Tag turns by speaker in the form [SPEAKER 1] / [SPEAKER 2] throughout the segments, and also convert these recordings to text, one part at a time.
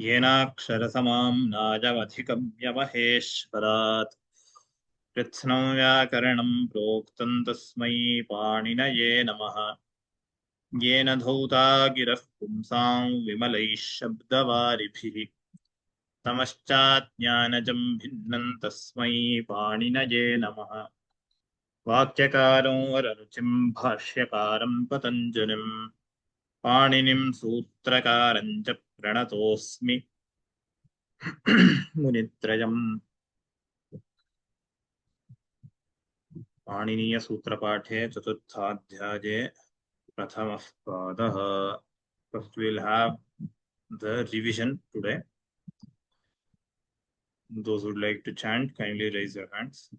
[SPEAKER 1] येनाक्षरसमां नायमधिगम्य महेश्वरात् कृत्स्नं व्याकरणं प्रोक्तं तस्मै पाणिनये नमः। येन धौता गिरः पुंसां विमलैः शब्दवारिभिः तमश्चाज्ञानजं भिन्नं तस्मै पाणिनये नमः। वाक्यकारं वररुचिं भाष्यकारं पतञ्जलिं पाणिनिं सूत्रकारं च प्रणतोऽस्मि मुनित्रयम्। पाणिनीय सूत्रपाठे चतुर्थाध्याये प्रथमः पादः. First we'll have the revision today. Those who would like to chant, kindly raise your hands.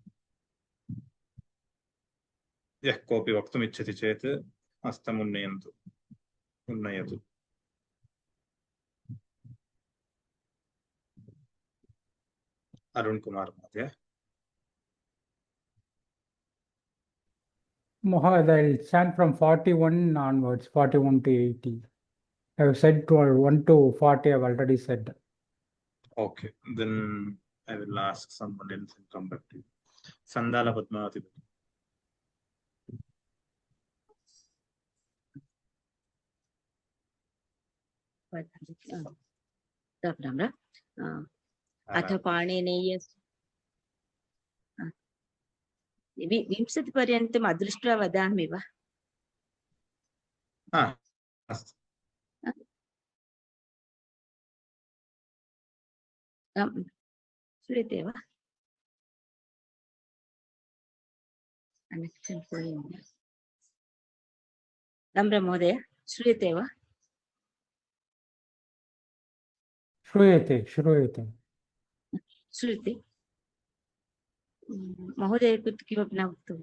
[SPEAKER 1] यः कोऽपि वक्तुम् इच्छति चेत् हस्तमुन्नयन्तु उन्नयतु। अरुण कुमार महोदय।
[SPEAKER 2] Mohad, I'll chant from 41 onwards, 41 to 80. I have said to 1 to 40, I've already said.
[SPEAKER 1] Okay, then I will ask someone else and come back to you. Sandala Padmavati.
[SPEAKER 3] अथ पाणिनीय विंशतिपर्यन्तम् अदृष्ट्वा वदामि वा? श्रूयते वा? नम्र महोदय श्रूयते वा?
[SPEAKER 2] श्रूयते
[SPEAKER 3] महोदय किमपि न उक्तम्।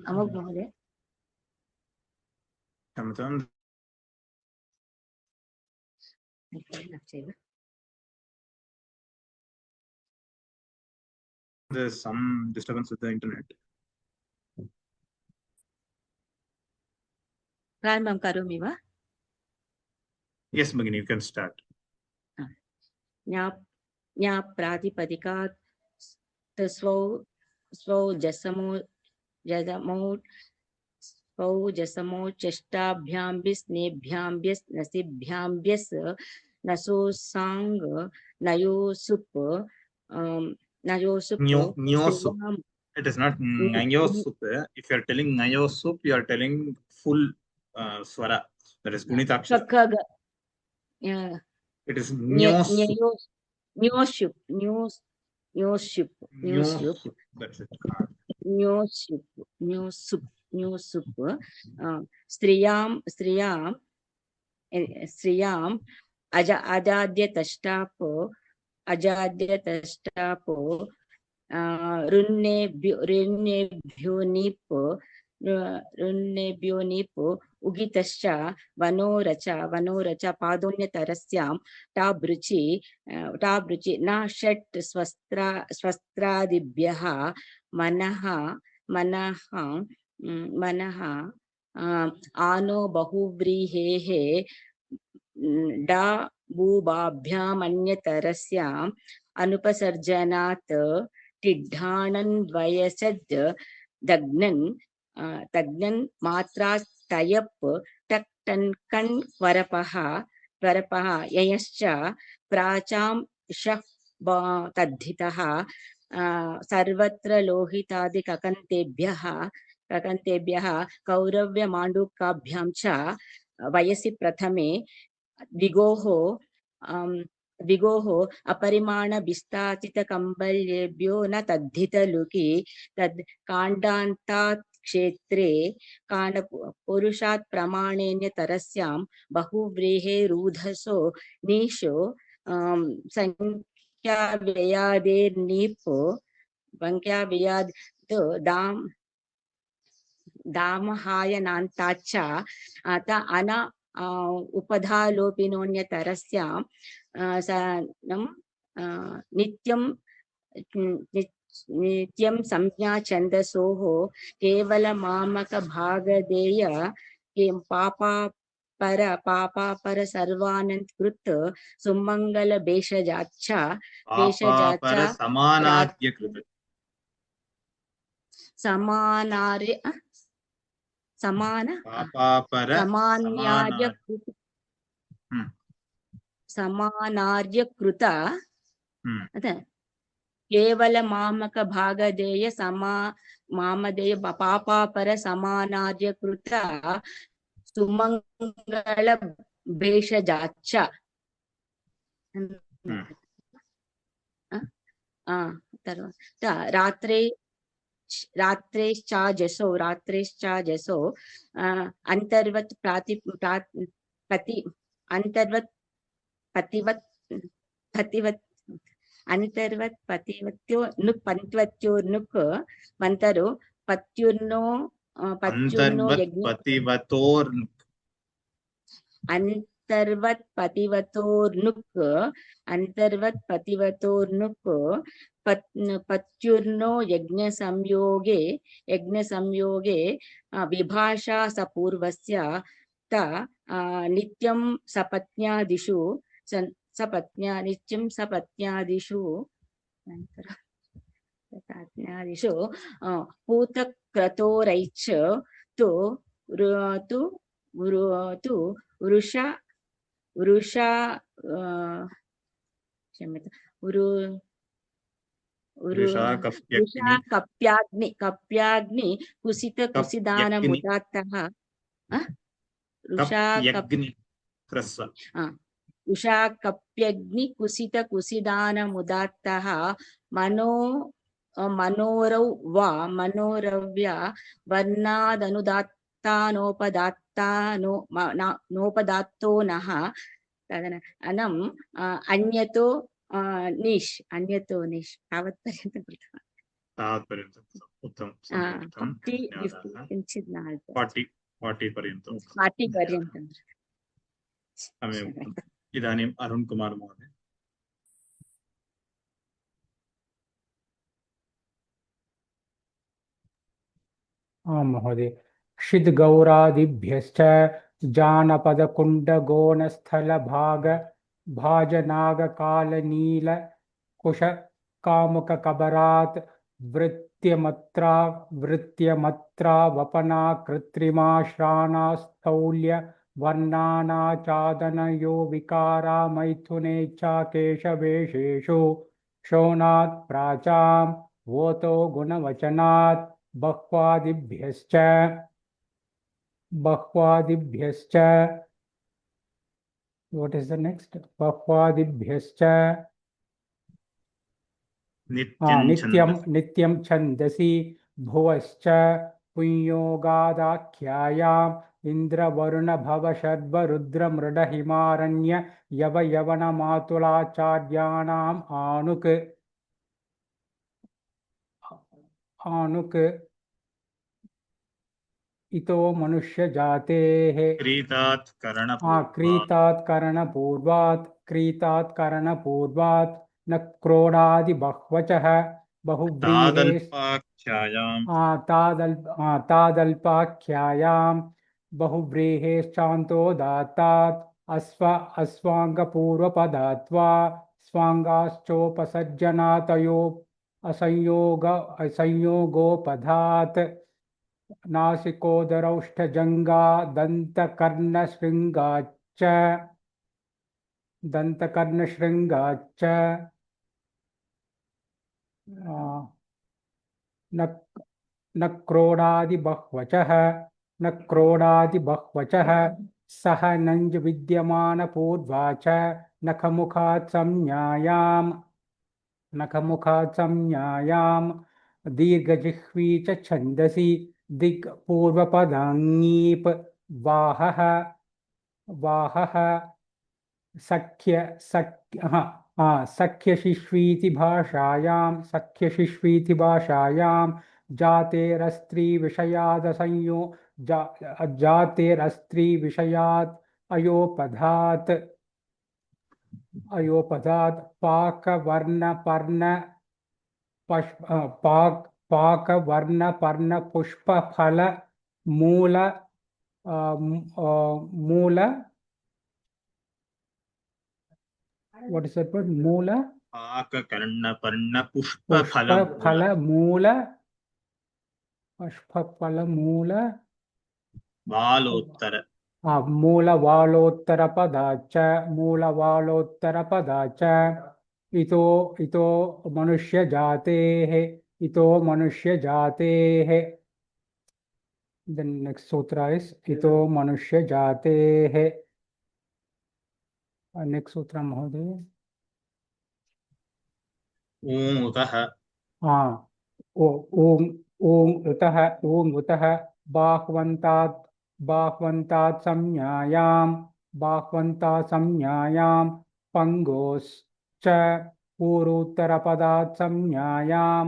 [SPEAKER 3] अमोघ महोदय
[SPEAKER 1] There's some disturbance with the internet.
[SPEAKER 3] प्रारम्भं करोमि वा?
[SPEAKER 1] Yes, Bhagini, you can start.
[SPEAKER 3] ज्ञा प्रातिपदिकात् स्वौ जसमो चेष्टाभ्याम्बिस्नेभ्याम्बिस् नसिभ्याम्बिस् नसोसाङ्ग नयोसुप
[SPEAKER 1] Nyosup. It is not Nayosup. If you are telling Nayosup, you are telling full swara. That is Gunitakshara. It is Nyosup. That's it.
[SPEAKER 3] Nyosup. Striyam Ajadya Tashtapo Runnebhyonip Ugitascha Vanoracha Padonyatarasyam Tabruchi Na Shat Swastradibhyaha Manaha Ano Bahuvrihehe Da Bhubabhyamanyatarasyam Anupasarjanat Tidhanandvayasad Dagnan Matras Tayap Taktankan Varapaha Yayascha Pracham Shah Tadhitaha Sarvatra Lohitadi Kakantebhyaha Kauravya Mandukabhyam Cha Vayasi Prathame Vigoho Aparimana Bistachita Kambalyebhyo na Tadhita Luki Tad Kandantat Kshetre Kanda Purushat Pramanenya Tarasyam Bahuvrehe Rudhaso Nisho Sankhya Vyadir Nipo Vankya Vyad Damahaya Nantacha Ata Ana Upadhalopinonya Tarasyam Nityam Samjna Chandasoho Kevala Mamaka Bhagadeya Kim Papa पर पापापर सर्वानंद कृत सुमंगल भेषजाचा
[SPEAKER 1] पापापर समानाद्य कृत
[SPEAKER 3] समानार्य समान
[SPEAKER 1] पापापर
[SPEAKER 3] समान्याय कृत समानार्य कृत केवल मामक भागधेय समा मामदेय पापापर समानार्य कृत सुमंगल भेषजाच తర్వాత रात्रेश्चाजसो अंतर्वत् पति अंतर्वत् पतिवत् अंतर्वत् पतिवत्यो नुक् पंत्वत्यो नुक् मंतरो पत्युर्नो
[SPEAKER 1] अंतर्वत् पतिवतोर्नुक्
[SPEAKER 3] अंतर्वत् पतिवतोर्नुक् पत्युर्नो यज्ञ संयोगे विभाषा सपूर्वस्य त नित्यं सपत्न्यादिषु पूतक्रतोरैश्च तु वृषा कप्याग्नि कुसित कुसिदानमुदात्तः उषा कप्यग्नि कुसित कुसिदानमुदात्तः मनोरौ वा मनोरव्या वर्णादनुदात्तानोपदात्तो नः अनम् अन्यतो निश् तावत्पर्यन्तं कृतवान्
[SPEAKER 1] तावत्पर्यन्तम् उत्तमं
[SPEAKER 3] किञ्चित्
[SPEAKER 1] 40 पर्यन्तं
[SPEAKER 3] 40 पर्यन्तं
[SPEAKER 1] इदानीम् अरुण कुमार महोदय
[SPEAKER 2] महोदय क्षिद्गौरादिभ्यश्च जानपदकुण्डगोणस्थलभाग भाजनागकालनील कुश कामुककबरात् वृत्यमत्रा वपना कृत्रिमा श्राणास्थौल्य वर्णानाचादनयो विकारा मैथुने च केशवेशेषु शोणात् प्राचां वोतो गुणवचनात् बह्वादिभ्यश्च what is the next बह्वादिभ्यश्च नित्यं छन्दसि भुवश्च पुंयोगादाख्यायाम् इन्द्रवरुणभवशर्वरुद्रमृडहिमारण्य यवयवनमातुलाचार्याणाम् आनुक इतो मनुष्य जातेः क्रीतात् करणपूर्वात् न क्रोडादि बह्वचः तादल्पाख्यायां बहुव्रीहेश्चान्तोदात्तात् अस्वाङ्गपूर्वपदात्वा स्वाङ्गाश्चोपसर्जनातयो असंयोगोपधात् नासिकोदरौष्ठजङ्गा दन्तकर्णशृङ्गाच्च न क्रोडादिबह्वचः सह नञ्ज विद्यमानपूर्वा च नखमुखात् संज्ञायाम् दीर्घजिह्वी च छन्दसि दिग् पूर्वपदाङीप वाहः सख्यशिश्वीति भाषायां जातेरस्त्रीविषयात् अयोपधात् पाकवर्णपर्णपुष्पफल मूल Moola. What is that word? Moola?
[SPEAKER 1] Aka, Karna, Parna, Pushpa,
[SPEAKER 2] Pushpa,
[SPEAKER 1] Phala,
[SPEAKER 2] Phala, Moola. Pushpa, Phala, Moola.
[SPEAKER 1] Balottara.
[SPEAKER 2] मूलवालोत्तरपदाच्च मूलवालोत्तरपदाच्च इतो मनुष्यजातेः इतो मनुष्यजातेः. The next sutra is ito manushyajateः. Next sutra Mahoday.
[SPEAKER 1] Om Utah.
[SPEAKER 2] Om utah bahvantat samnyayam pangos cha uruttarapadat samnyayam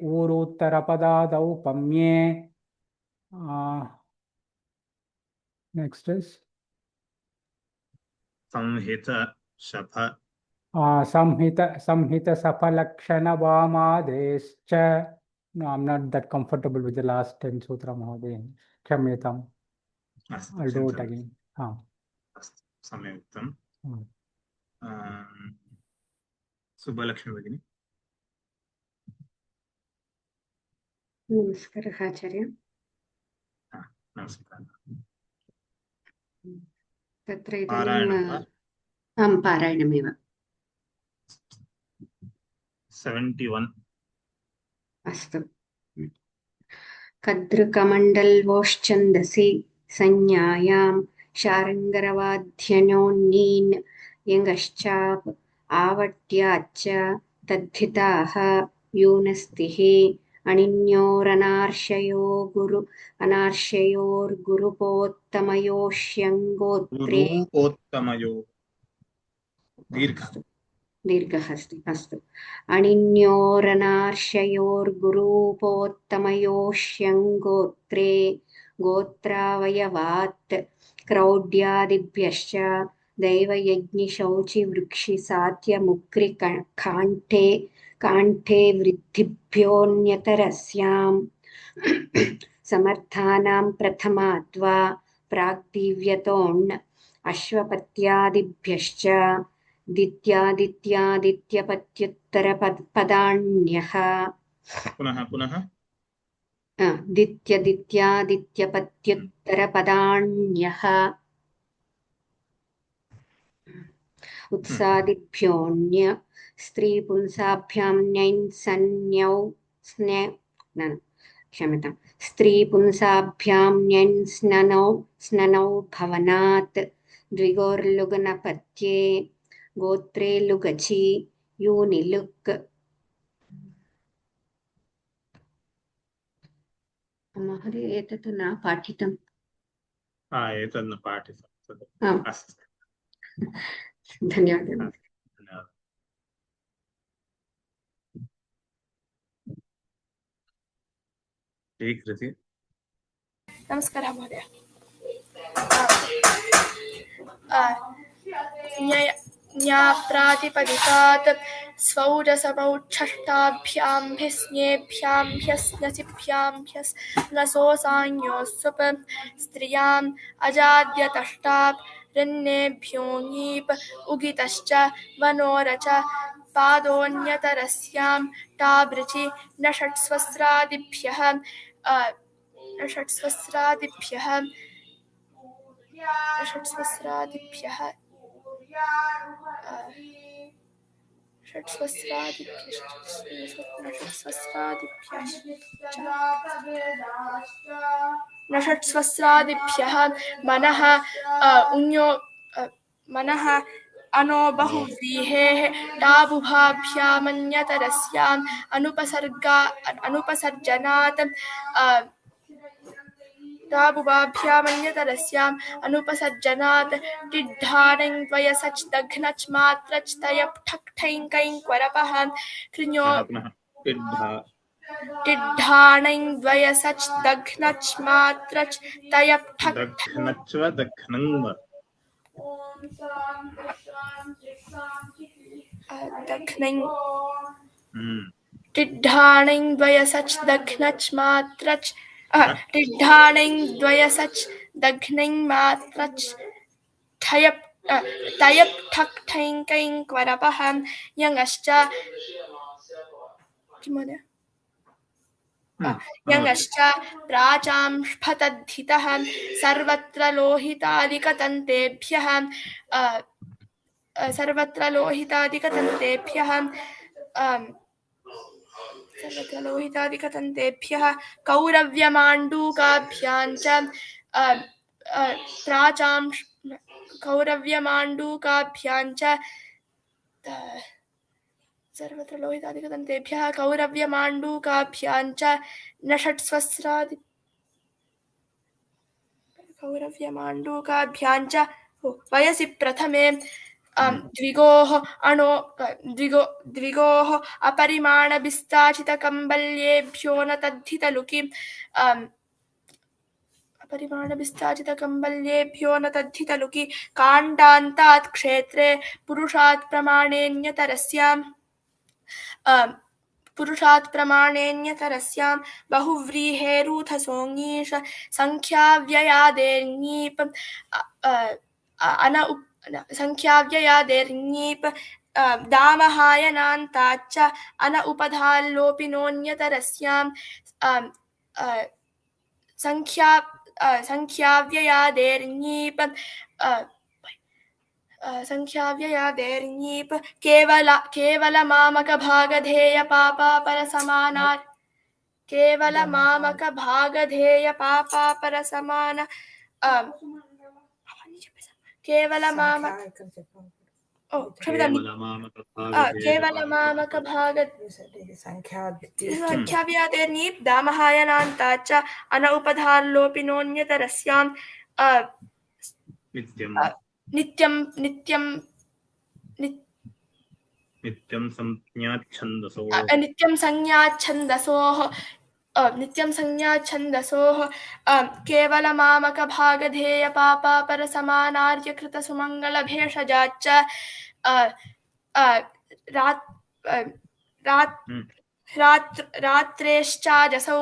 [SPEAKER 2] Uruttarapadadaupamye. Next is
[SPEAKER 1] Samhita Shapha.
[SPEAKER 2] Samhita Sapalakshana Vamadescha. No, I'm not that comfortable with the last 10 sutra Mahoday. Khamyatam. I'll do it again.
[SPEAKER 1] Samyuktam. Subbalakshmi Bhagini.
[SPEAKER 4] नमस्कारः आचार्य.
[SPEAKER 1] नमस्कारः.
[SPEAKER 4] तत्र इदानीं पारायणमेव.
[SPEAKER 1] 71.
[SPEAKER 4] अस्तु. कदृकमण्डल्वोश्छन्दसि संज्ञायां शार्ङ्गरवाध्यनोन्नीन् यङ्गश्चाप् आवट्याच्च तद्धिताः यूनस्तिः अनिन्योरनार्षयोर्गुरुपोत्तमयोष्यङ्गोत्रे. दीर्घः अस्ति. अस्तु. अनिन्योरनार्षयोर्गुरूपोत्तमयोष्यङ्गोत्रे गोत्रावयवात् क्रौड्यादिभ्यश्च दैवयज्ञिशौचिवृक्षिसात्यमुक्रिकाण्ठे वृद्धिभ्योऽन्यतरस्याम् समर्थानां प्रथमात्वा प्राग्दिव्यतोऽण् अश्वपत्यादिभ्यश्च दित्यादित्यादित्यपत्युत्तरपदान्यः.
[SPEAKER 1] पुनः
[SPEAKER 4] दित्यादित्यादित्यपत्युत्तरपदान्यः उत्सादिभ्योऽन्य स्त्रीपुंसाभ्यां न्यञ्सन्यौ क्षम्यतां स्त्रीपुंसाभ्यां न्यञ्स्ननौ भवनात् द्विगोर्लुगनपत्ये गोत्रे लुगचि यूनिलुक्. महोदय एतत् न पाठितम्.
[SPEAKER 1] एतत् न पाठितं.
[SPEAKER 4] धन्यवादः.
[SPEAKER 5] नमस्कारः महोदय. न्याप्रातिपदिकात् स्वौरसमौच्छष्टाभ्यां भिस्नेभ्यां ह्यस्नसिभ्यां ह्यस्नसोऽसाञ्योऽसुप् स्त्रियाम् अजाद्यतष्टाप् रन्नेभ्योऽङीप् उगितश्च वनोरच पादोऽन्यतरस्यां टाबृचि न षट्स्वस्रादिभ्यः मनः अनो बहुव्रीहेः टाबुभाभ्यामन्यतरस्याम् अनुपसर्जनात् टिड्ढाणं द्वयसच् दघ्नच् मात्रच् तयप् ठक् ठैं कैं क्वरपः कृञो टिड्ढाणैं द्वयसच् दघ्नच् मात्रच् तयप् ठक्
[SPEAKER 1] दघ्नच्व दघ्नङ्व
[SPEAKER 5] दघ्नैं
[SPEAKER 1] Hmm.
[SPEAKER 5] टिड्ढाणैं द्वयसच् दघ्नच् मात्रच् टिड्ढाणैं द्वयसच् दघ्नैं मात्रच् ठयप् तयप् ठक् ठैं कैं क्वरपः यङश्च किमहोदय यङश्च प्राचांस्फतद्धितः सर्वत्र लोहितादिकतन्तेभ्यः सर्वत्र लोहितादिकतन्तेभ्यः सर्वत्र लोहितादिकतन्तेभ्यः कौरव्यमाण्डूकाभ्यां च प्राचांस् कौरव्यमाण्डूकाभ्यां च सर्वत्र लोहितादिकतन्तेभ्यः कौरव्यमाण्डूकाभ्यां च न षट्सहस्रादि कौरव्यमाण्डूकाभ्यां च वयसि प्रथमे द्विगोः अपरिमाणविस्ताचितकम्बल्येभ्यो न तद्धितलुकि अपरिमाणविस्ताचितकम्बल्येभ्यो न तद्धितलुकि काण्डान्तात् क्षेत्रे पुरुषात् प्रमाणेन्यतरस्यां बहुव्रीहेरूथसोङीष संख्याव्ययादेर्ङीप संख्याव्ययादेर्ङीप दामहायनान्ताच्च अन उपधाल्लोपिनोऽन्यतरस्यां संख्याव्ययादेर्ङीप संख्याव्ययादेर्ङीप केवलमामकभागधेयपापापरसमानात् केवलमामकभागधेयपापापरसमान संख्याव्ययादेर्ङीप दामहायनान्ताच्च अन उपधाल्लोपिनोऽन्यतरस्यां
[SPEAKER 1] नित्यं संज्ञाच्छन्दसोः
[SPEAKER 5] नित्यं संज्ञाच्छन्दसोः केवलमामकभागधेयपापापरसमानार्यकृतसुमङ्गलभेषजाच्च रात्रेश्चाजसौ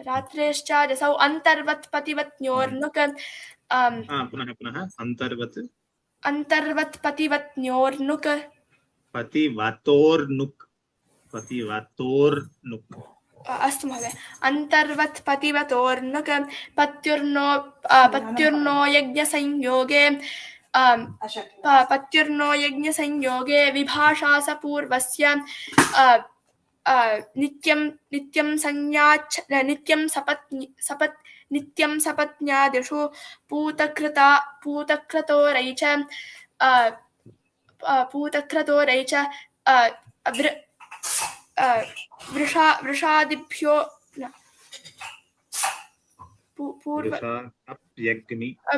[SPEAKER 5] रात्रेश्चाजसौ अन्तर्वत् पतिवत्न्योर्नुक
[SPEAKER 1] पुनः
[SPEAKER 5] अन्तर्वत् पतिवत्न्योर्नुक
[SPEAKER 1] पतिवतोर्नुक्
[SPEAKER 5] अस्तु महोदय अन्तर्वत् पतिवतोर्नुक पत्युर्नो यज्ञसंयोगे विभाषासपूर्वस्य नित्यं सपत्न्यादिषु पूतक्रतोरै च वृषादिभ्यो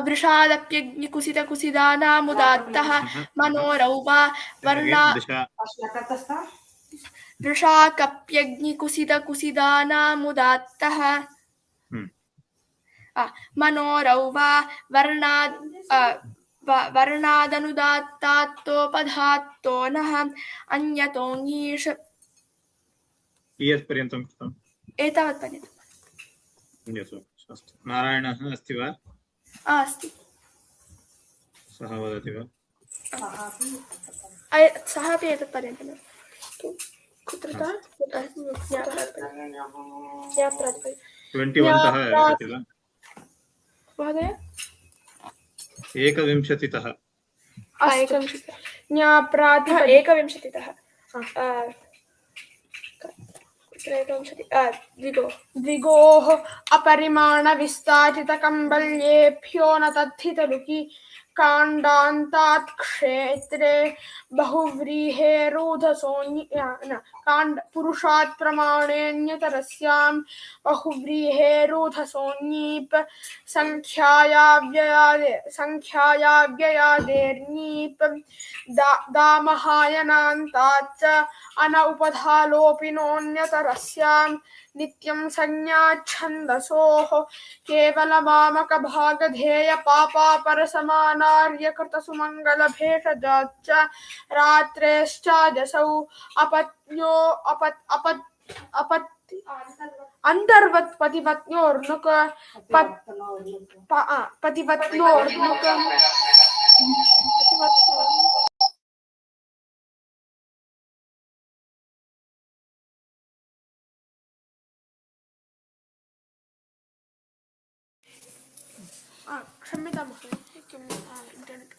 [SPEAKER 5] वृषादप्यग्निकुसितकुसिदानामुदात्तः मनोरौ वा वर्णा वृषाकप्यग्निकुसितकुसिदानामुदात्तः मनोरौ वा वर्णादनुदात्तात्तोपधात्तो नः अन्यतोङीष
[SPEAKER 1] पर्यन्तं कृतम्
[SPEAKER 5] एतावत् पर्यन्तम्
[SPEAKER 1] नारायणः अस्ति वा
[SPEAKER 5] अस्ति
[SPEAKER 1] सः वदति वा
[SPEAKER 5] सः अपि एतत् पर्यन्तं कुत्रतः
[SPEAKER 1] 21 तः वदति वा
[SPEAKER 5] महोदय
[SPEAKER 1] 21 तः
[SPEAKER 5] 21 तः द्विगोः अपरिमाणविस्ताचितकम्बल्येभ्यो न तद्धितलुकि काण्डान्तात् क्षेत्रे काण्ड पुरुषात् प्रमाणेऽन्यतरस्यां बहुव्रीहेरुधसोऽन्यीप संख्यायाव्ययादेर्नीप दामहायनान्तात् च अन उपधालोपिनोऽन्यतरस्यां नित्यं संज्ञाच्छन्दसोः केवलमामकभागधेय पापापरसमानार्यकृतसुमङ्गलभेषजाच्च रात्रेश्चाजसौ अपत्न्यो अन्तर्वत् पतिपत्न्योर्नुक पतिपत्न्योर्नुक क्षम्यतां महोदय किम् इंटरनेट्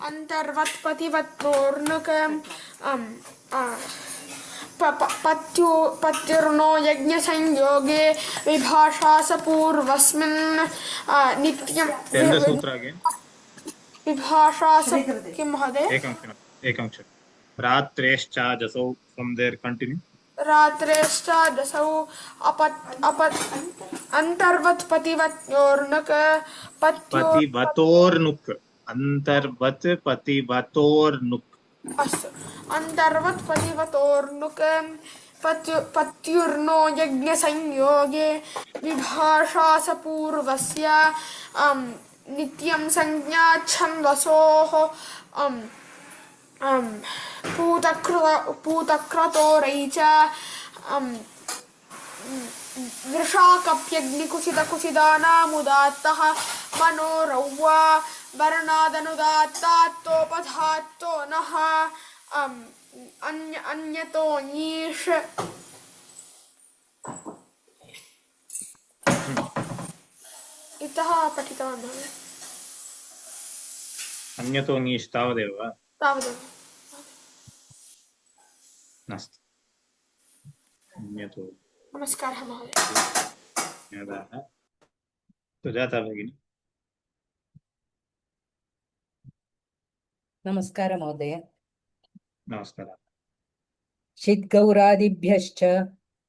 [SPEAKER 5] अन्तर्वत् पतिपत्नोर्नुक पत्युर्नो यज्ञसंयोगे विभाषास पूर्वस्मिन् नित्यं
[SPEAKER 1] Tell the sutra again.
[SPEAKER 5] विभाषास किं महोदय
[SPEAKER 1] Ekam ksharam. Ratreshchajasau. From there continue.
[SPEAKER 5] रात्रेश्चादसौ अन्तर्वत् पतिपत्न्योर्नुक
[SPEAKER 1] Pativatornuk. Antarvat pativatornuk.
[SPEAKER 5] अस्तु अन्तर्वत् पतिवतोर्नुक पत्युर्नो यज्ञसंयोगे विभाषास पूर्वस्य नित्यं संज्ञाच्छन्दसोः पूतक्रतोरै च वृषाकप्यग्निकुसितकुसिदानामुदात्तः मनोरौवा वर्णादनुदात्तात्तोपधात्तो नः अन्यतो नीष इतः पठितवान् भवामि
[SPEAKER 1] Anyato nish tavadev va.
[SPEAKER 5] तावदेव
[SPEAKER 1] Nasti. Anyato.
[SPEAKER 5] नमस्कारः महोदय
[SPEAKER 1] Yadaha. Sujata bhagini.
[SPEAKER 6] नमस्कार महोदय
[SPEAKER 1] Namaskara.
[SPEAKER 6] शिद्गौरादिभ्यश्च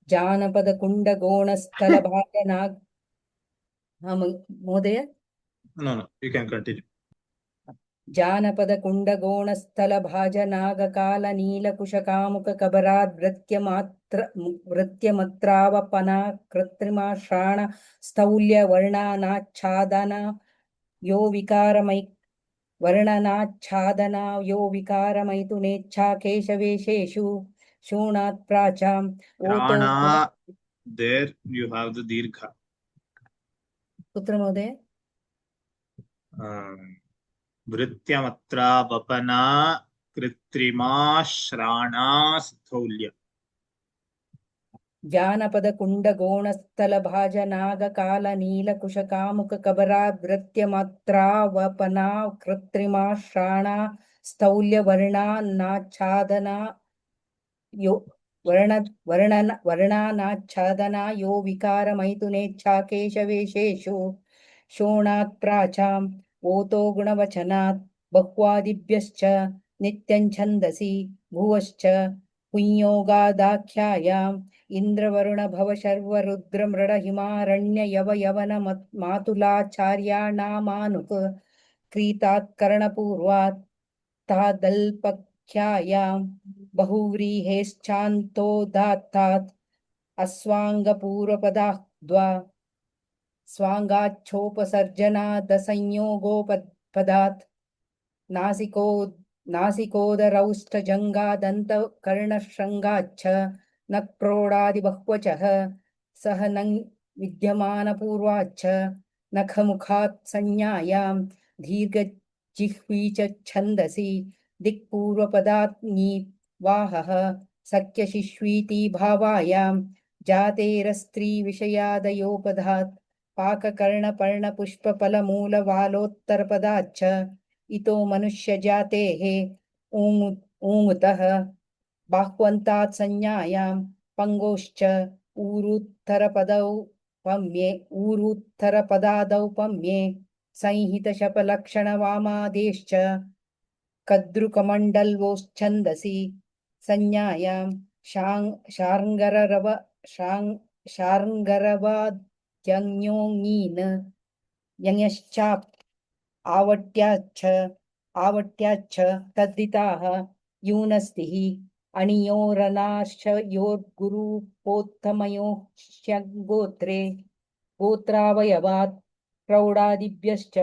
[SPEAKER 6] जानपदकुण्डगोणस्थलभाजनाग महोदय
[SPEAKER 1] No, you can continue.
[SPEAKER 6] जानपदकुण्डगोणस्थलभाजनागकालनीलकुशकामुककबराद्वृत्यमात्र कृत्रिमाश्राण स्थौल्यवर्णानाच्छादना यो विकारमै वर्णनाच्छादना यो विकारमैथुनेच्छा केशवेशेषु शूणात् प्राचाम् ओतो
[SPEAKER 1] Rana. There you have the dirgha.
[SPEAKER 6] कुत्र महोदय
[SPEAKER 1] Vrityamatra vapana kritrima shrana sthaulya.
[SPEAKER 6] जानपदकुण्डगोणस्थलभाजनागकालनीलकुशकामुककबराद्वृत्यमात्रावपना कृत्रिमाश्राणा स्थौल्यवर्णानाच्छादना यो वर्णानाच्छादना यो विकारमैथुनेच्छा केशवेशेषु शोणात् प्राचाम् ओतो गुणवचनात् बह्वादिभ्यश्च नित्यं छन्दसि भुवश्च पुंयोगादाख्यायाम् इन्द्रवरुण भव शर्व रुद्र मृड हिमारण्य यव यवन मातुलाचार्याणामानुक क्रीतात् कर्णपूर्वात् तादल्पख्यायाम् बहुव्रीहेश्चान्तोदात्तात् अस्वाङ्गपूर्वपदाद्वा स्वाङ्गाच्छोपसर्जनादसंयोगोपपदात् नासिकोदरौष्ठजङ्गादन्तकर्णशृङ्गाच्छ न प्रोडादिबह्वचः सह नं विद्यमानपूर्वाच्च नखमुखात् संज्ञायां दीर्घजिह्वी च छन्दसि दिक्पूर्वपदात् वाहः सख्यशिश्वीति भावायां जातेरस्त्रीविषयादयोपधात् पाककर्णपर्णपुष्पफलमूलवालोत्तरपदाच्च इतो मनुष्यजातेः ऊङुतः बाह्वन्तात् संज्ञायां पङ्गोश्च ऊरुत्तरपदादौ पम्ये संहितशपलक्षणवामादेश्च कद्रुकमण्डल्वोश्छन्दसि संज्ञायां शार्ङ्गरवाद्यञ्ञोङीन् यङश्चाप् आवट्याच्छ तद्दिताः यूनस्तिः अणियोरनाश्चयोर्गुरुपोत्तमयोश्च गोत्रावयवात् प्रौढादिभ्यश्च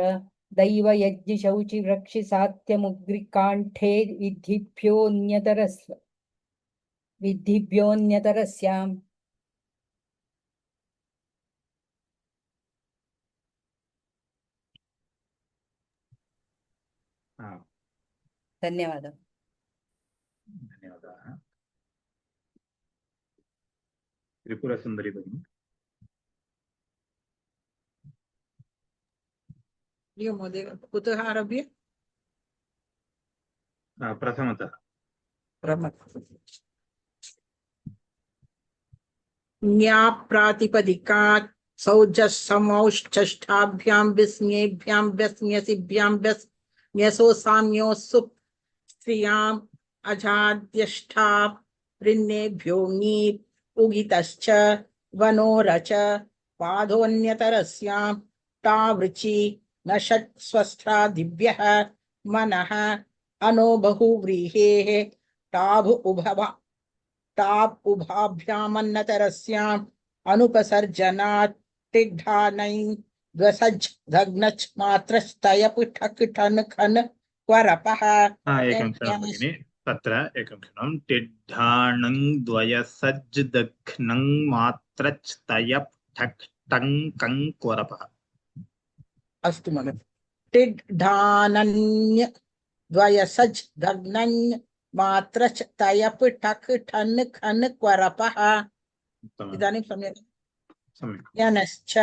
[SPEAKER 6] दैवयज्ञशौचिवृक्षिसात्यमुग्रिकाण्ठे विद्धिभ्योऽन्यतरस्याम् धन्यवादः।
[SPEAKER 1] धन्यवादाः। त्रिपुरसुन्दरी भगिनी।
[SPEAKER 7] महोदय कुतः आरभ्य?
[SPEAKER 1] प्रथमतः।
[SPEAKER 7] न्याप्रातिपदिकात् सौजसमौश्चष्टाभ्यां विस्म्येभ्यां व्यस्म्यसिभ्यां व्यस्म्यसो साम्यो सुप् स्त्रियाम् अजाद्यष्टा ऋन्नेभ्यो ङीप् उगितश्च वनोरच पादोऽन्यतरस्यां टावृचि नषट् स्वस्थादिभ्यः मनः अनो बहुव्रीहेः टाभ उभाभ्यामन्नतरस्याम् अनुपसर्जनात् तिग्धानै द्वसज् धग्नच् मात्रस्तयप् ठक् ठन् खन् क्वरपः।
[SPEAKER 1] एकं क्षणं भगिनि, तत्र एकं क्षणं। टिड्ढाणं द्वयसज् दघ्नं मात्रच् तयप् ठक् टङ् कं क्वरपः।
[SPEAKER 7] अस्तु महोदय। टिड्ढानन्य द्वयसज् दघ्नं मात्रच् तयप् ठक् ठन् खन् क्वरपः। इदानीं सम्यक्। यनश्च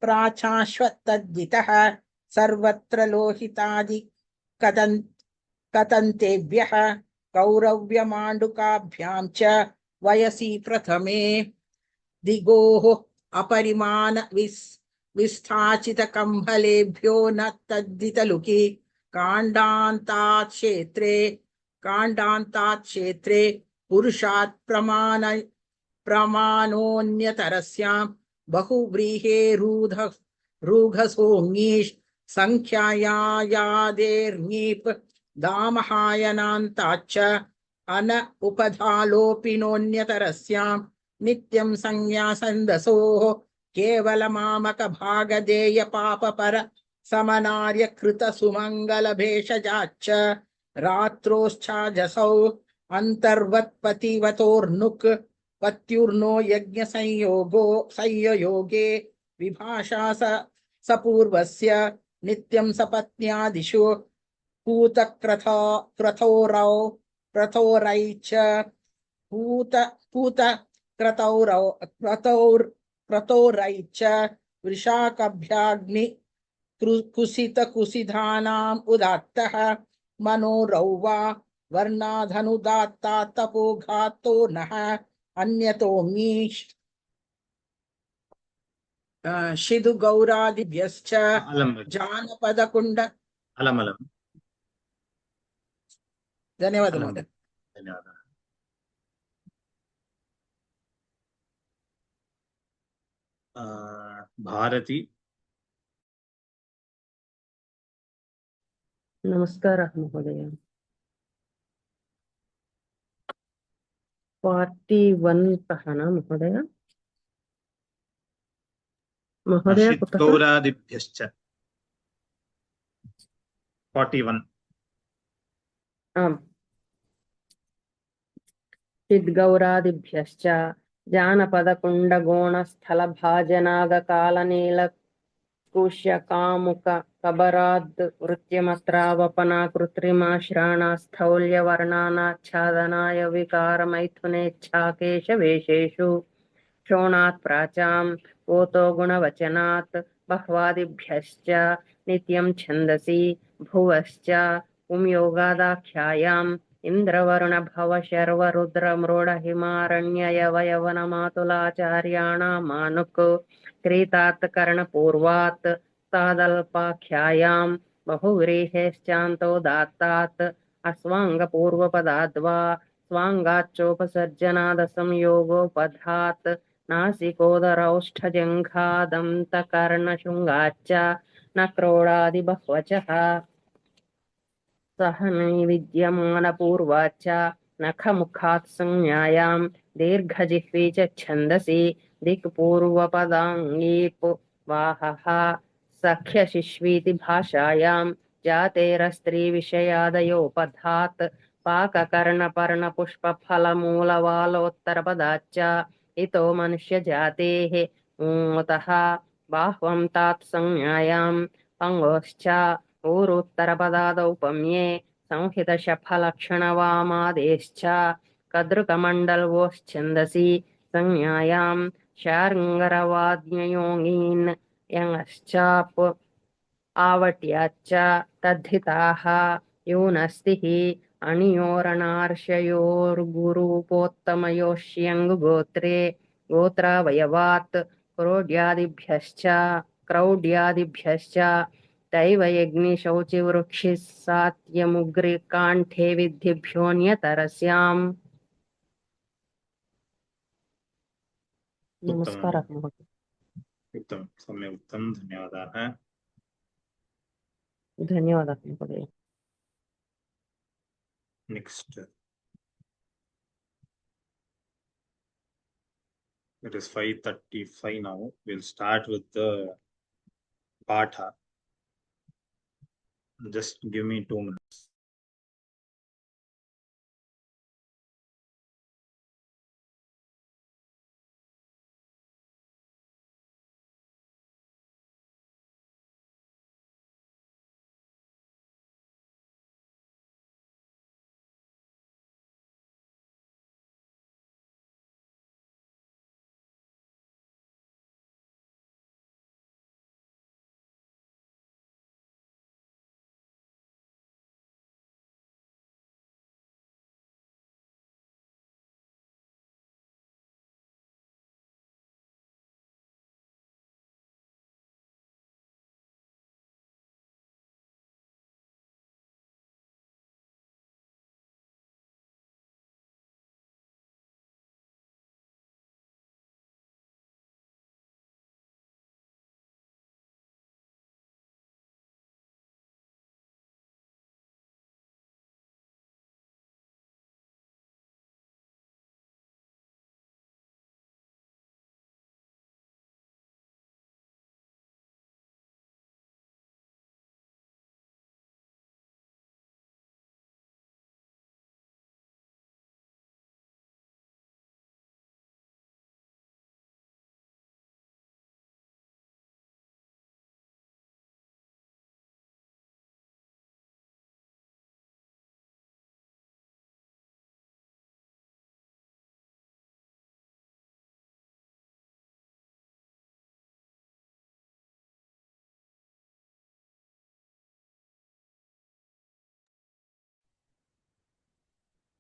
[SPEAKER 7] प्राचाश्वत्तद्दितः सर्वत्र लोहितादि कदन्तेभ्यः कौरव्यमाण्डुकाभ्यां च वयसि प्रथमे दिगोः अपरिमाण विस्थाचितकम्भलेभ्यो न तद्दितलुकि काण्डान्तात् क्षेत्रे पुरुषात् प्रमाणोऽन्यतरस्यां बहुव्रीहे रूघसोऽङीष् संख्यायादेर्ङीप् दामहायनान्ताच्च अन उपधालोपिनोऽन्यतरस्यां नित्यं संज्ञासन्दसोः केवलमामकभागधेय पापपर समनार्य कृत सुमङ्गलभेषजाच्च रात्रोश्चाजसौ अन्तर्वत्पतिवतोर्नुक् पत्युर्नो संयोगे विभाषा सपूर्वस्य नित्यं सपत्न्यादिषु क्रतौरैच वृषाकभ्याग्नि कुसिधानाम् उदात्तः मनोरौ वा वर्णाधनुदात्ता तपोघातो नः अन्यतो ङीष् शिदुगौरादिभ्यश्च जानपदकुण्ड
[SPEAKER 1] अलमलम्।
[SPEAKER 7] धन्यवादः महोदय।
[SPEAKER 1] धन्यवादः। भारती।
[SPEAKER 8] नमस्कारः महोदय। 41 तः न महोदय? महोदय कुतः?
[SPEAKER 1] गौरादिभ्यश्च 41।
[SPEAKER 8] आम्। चिद्गौरादिभ्यश्च जानपदकुण्डगोणस्थलभाजनागकालनीलकुश्यकामुक कबराद् वृत्यमत्रावपना कृत्रिमा श्राणास्थौल्यवर्णानाच्छादनाय विकारमैथुनेच्छाकेशवेशेषु क्षोणात् प्राचां वोतो गुणवचनात् बह्वादिभ्यश्च नित्यं छन्दसि भुवश्च पुंयोगादाख्यायाम् इन्द्रवरुणभव शर्वरुद्रमृडहिमारण्ययवयवनमातुलाचार्याणामानुक् क्रीतात् कर्णपूर्वात् तादल्पाख्यायां बहुव्रीहेश्चान्तोदात्तात् अस्वाङ्गपूर्वपदाद्वा स्वाङ्गाच्चोपसर्जनादसंयोगोपधात् नासिकोदरौष्ठजङ्घादन्तकर्णशृङ्गाच्च न क्रोडादिबह्वचः सह नैविद्यमानपूर्वाच्च नखमुखात् संज्ञायां दीर्घजिह्वी च छन्दसि दिक्पूर्वपदाङ्गीप् वाहः सख्यशिश्वीति भाषायां जातेरस्त्रीविषयादयोपधात् पाककर्णपर्णपुष्पफलमूलवालोत्तरपदाच्च इतो मनुष्यजातेः ऊतः बाह्वं तात संज्ञायां पङ्गोश्च ऊरुत्तरपदादौपम्ये संहितशफलक्षणवामादेश्च कदृकमण्डलवोश्छन्दसि संज्ञायां शार्ङ्गरवाद्ययोगीन् यङश्चाप् आवट्याच्च तद्धिताः यूनस्तिः अणियोरणार्षयोर्गुरूपोत्तमयोष्यङ्गोत्रे गोत्रावयवात् क्रौड्यादिभ्यश्च दैवयज्ञिशौचिवृक्षिः सात्यमुग्रिकाण्ठे विद्धिभ्योऽन्यतरस्याम् नमस्कारः महोदय।
[SPEAKER 1] उत्तम, सम्यक् उत्तम, धन्यवादाः।
[SPEAKER 8] धन्यवादः महोदय।
[SPEAKER 1] Next, it is 5:35 now. We'll start with the Patha. Just give me 2 minutes.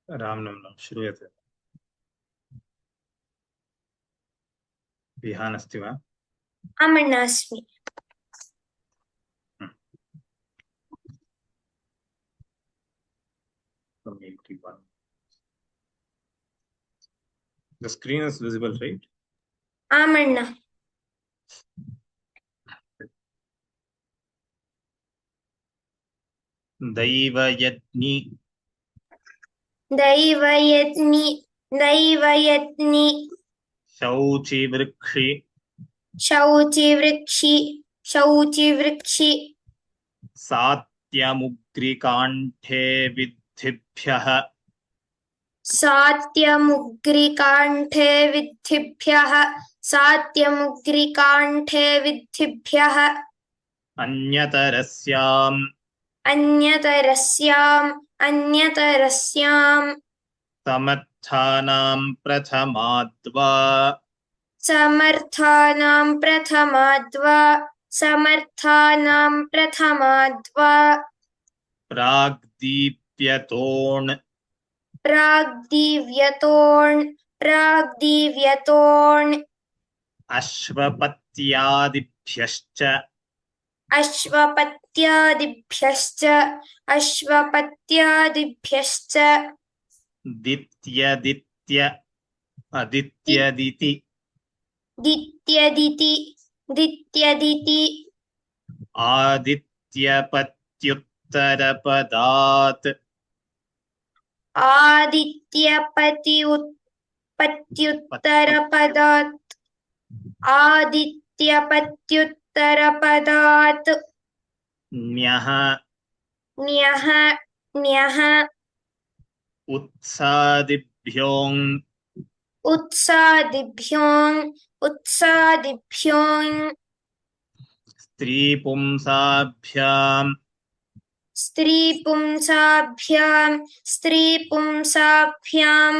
[SPEAKER 1] Ram नाम श्रूयते। विहान अस्ति वा?
[SPEAKER 5] आमन्नास्मि।
[SPEAKER 1] The screen is visible, right?
[SPEAKER 5] Amanna.
[SPEAKER 1] दैवयज्ञि
[SPEAKER 5] दैवयज्ञि
[SPEAKER 1] शौचिवृक्षि
[SPEAKER 5] शौचिवृक्षि
[SPEAKER 1] सात्यमुग्रिकाण्ठे विद्धिभ्यः
[SPEAKER 5] सात्यमुग्रिकाण्ठे अन्यतरस्यां
[SPEAKER 1] समर्थानां प्रथमाद्वा प्राग्दीव्यतोन् अश्वपत्यादिभ्यश्च
[SPEAKER 5] अश्वपत्यादिभ्यश्च अश्वपत्यादिभ्यश्च
[SPEAKER 1] दित्यदित्य अदित्यदिति
[SPEAKER 5] दित्यदिति दित्यदिति
[SPEAKER 1] आदित्यपत्युत्तरपदात्
[SPEAKER 5] आदित्यपत्युत्तरपदात् आदित्यपत्युत्तरपदात्
[SPEAKER 1] न्यः
[SPEAKER 5] न्यः न्यः
[SPEAKER 1] उत्सादिभ्यों
[SPEAKER 5] उत्सादिभ्यों
[SPEAKER 1] स्त्रीपुंसाभ्याम्
[SPEAKER 5] स्त्रीपुंसाभ्यां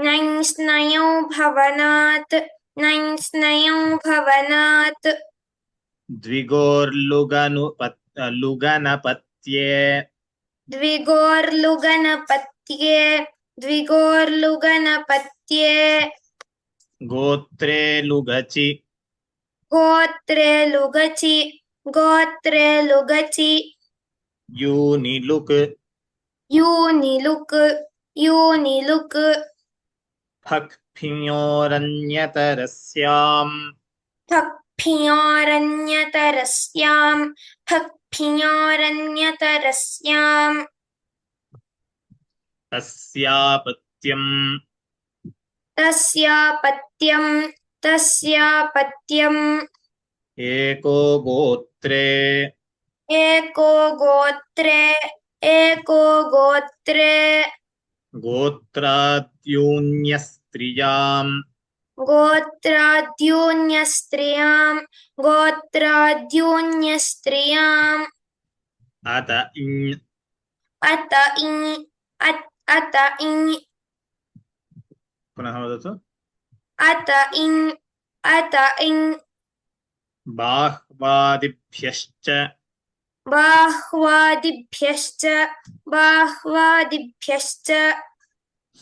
[SPEAKER 1] नञ्स्नयौ भवनात्
[SPEAKER 5] नञ्स्नयो भवनात्
[SPEAKER 1] लुगनपत्ये
[SPEAKER 5] द्विगोर्लुगनपत्ये
[SPEAKER 1] गोत्रे लुगचि
[SPEAKER 5] गोत्रे लुगचि
[SPEAKER 1] यूनिलुक्
[SPEAKER 5] यूनिलुक्
[SPEAKER 1] फक्फिञोरन्यतरस्याम्
[SPEAKER 5] फक्फिञोरन्यतरस्याम् तस्यापत्यम्
[SPEAKER 1] एको गोत्रे गोत्राद्यून्यस्त्रियाम् अत इञ् पुनः वदतु
[SPEAKER 5] अत इञ् बाह्वादिभ्यश्च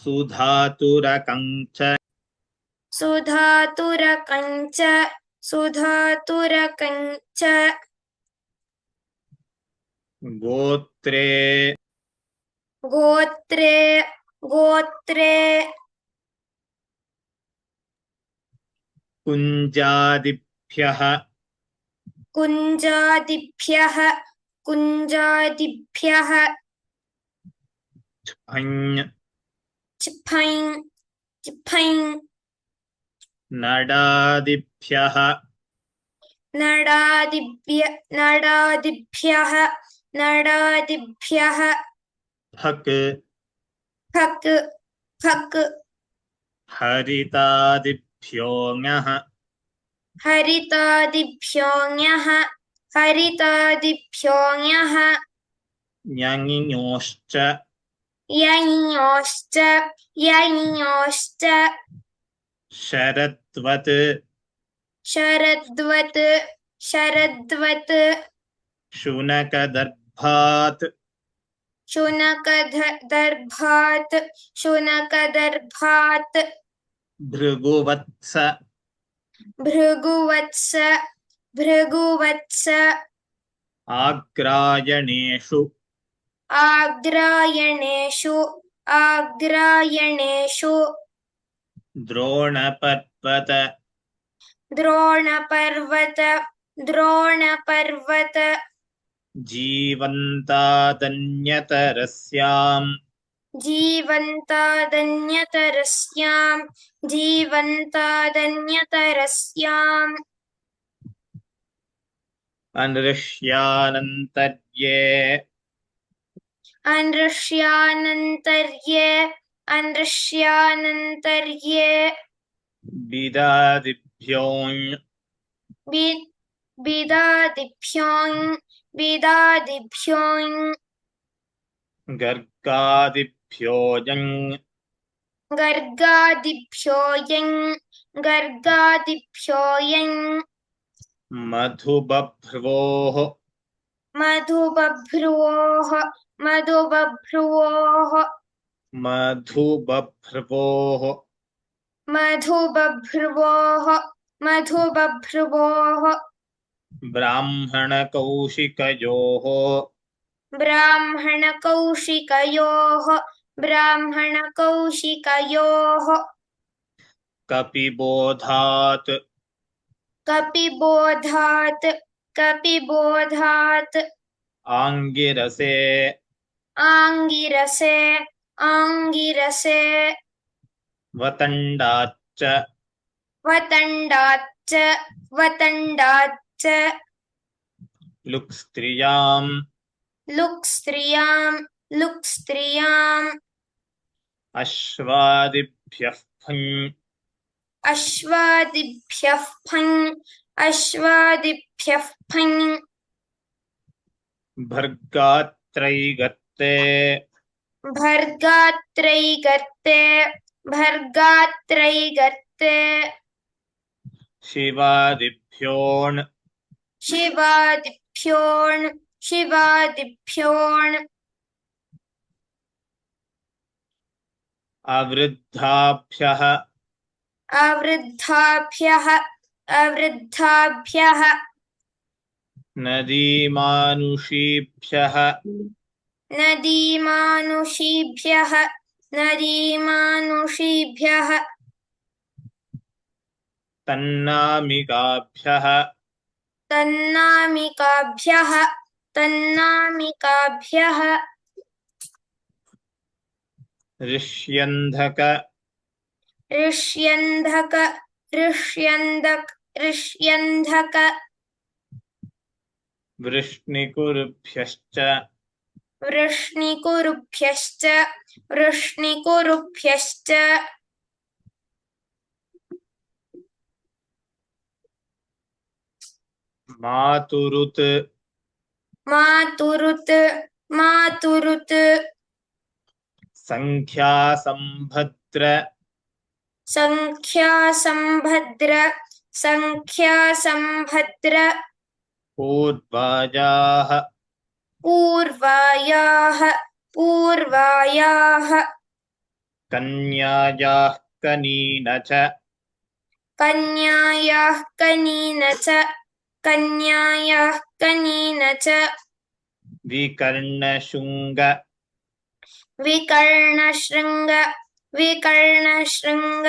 [SPEAKER 5] सुधातुरकञ्च गोत्रे
[SPEAKER 1] कुञ्जादिभ्यः
[SPEAKER 5] चिफञ्
[SPEAKER 1] नडादिभ्यः फक् हरितादिभ्यो ङः ञञोश्च शरद्वत् शुनकदर्भात् भृगुवत्स आग्रायणेषु द्रोणपर्वत जीवन्तादन्यतरस्याम् अन्नृष्यानन्तर्ये बिदादिभ्यों गर्गादिभ्योजं मधुबभ्रुवोः
[SPEAKER 5] मधुबभ्रुवोः
[SPEAKER 1] ब्राह्मणकौशिकयोः
[SPEAKER 5] ब्राह्मणकौशिकयोः ब्राह्मणकौशिकयोः
[SPEAKER 1] कपिबोधात्
[SPEAKER 5] कपिबोधात् कपिबोधात्
[SPEAKER 1] आङ्गिरसे
[SPEAKER 5] आङ्गिरसे आङ्गिरसे
[SPEAKER 1] वतण्डाच्च
[SPEAKER 5] वतण्डाच्च वतण्डाच्च
[SPEAKER 1] लुक्स्त्रियां
[SPEAKER 5] लुक्स्त्रियां लुक्स्त्रियाम्
[SPEAKER 1] अश्वादिभ्यः फञ्
[SPEAKER 5] अश्वादिभ्यः फञ् अश्वादिभ्यः फञ्
[SPEAKER 1] भर्गात्रैगत्ते
[SPEAKER 5] भर्गात्रैगर्ते भर्गात्रैगर्ते
[SPEAKER 1] शिवादिभ्योण्
[SPEAKER 5] शिवादिभ्योण् शिवादिभ्योण्
[SPEAKER 1] अवृद्धाभ्यः
[SPEAKER 5] अवृद्धाभ्यः अवृद्धाभ्यः
[SPEAKER 1] नदीमानुषीभ्यः
[SPEAKER 5] नदीमानुषीभ्यः नदीमानुषीभ्यः
[SPEAKER 1] तन्नामिकाभ्यः
[SPEAKER 5] तन्नामिकाभ्यः तन्नामिकाभ्यः
[SPEAKER 1] ऋष्यन्धक
[SPEAKER 5] ऋष्यन्धक ऋष्यन्धक ऋष्यन्धक
[SPEAKER 1] वृष्णिकुरुभ्यश्च
[SPEAKER 5] वृष्णिकुरुभ्यश्च वृष्णिकुरुभ्यश्च
[SPEAKER 1] मातुरुत्
[SPEAKER 5] मातुरुत् मातुरुत्
[SPEAKER 1] सङ्ख्यासम्भद्र
[SPEAKER 5] सङ्ख्यासम्भद्र सङ्ख्यासम्भद्र
[SPEAKER 1] पूर्वाजाः
[SPEAKER 5] पूर्वायाः पूर्वायाः
[SPEAKER 1] कन्यायाः कनीन च
[SPEAKER 5] कन्यायाः कनीन च कन्यायाः कनीन च
[SPEAKER 1] विकर्णशृङ्ग
[SPEAKER 5] विकर्णशृङ्ग विकर्णशृङ्ग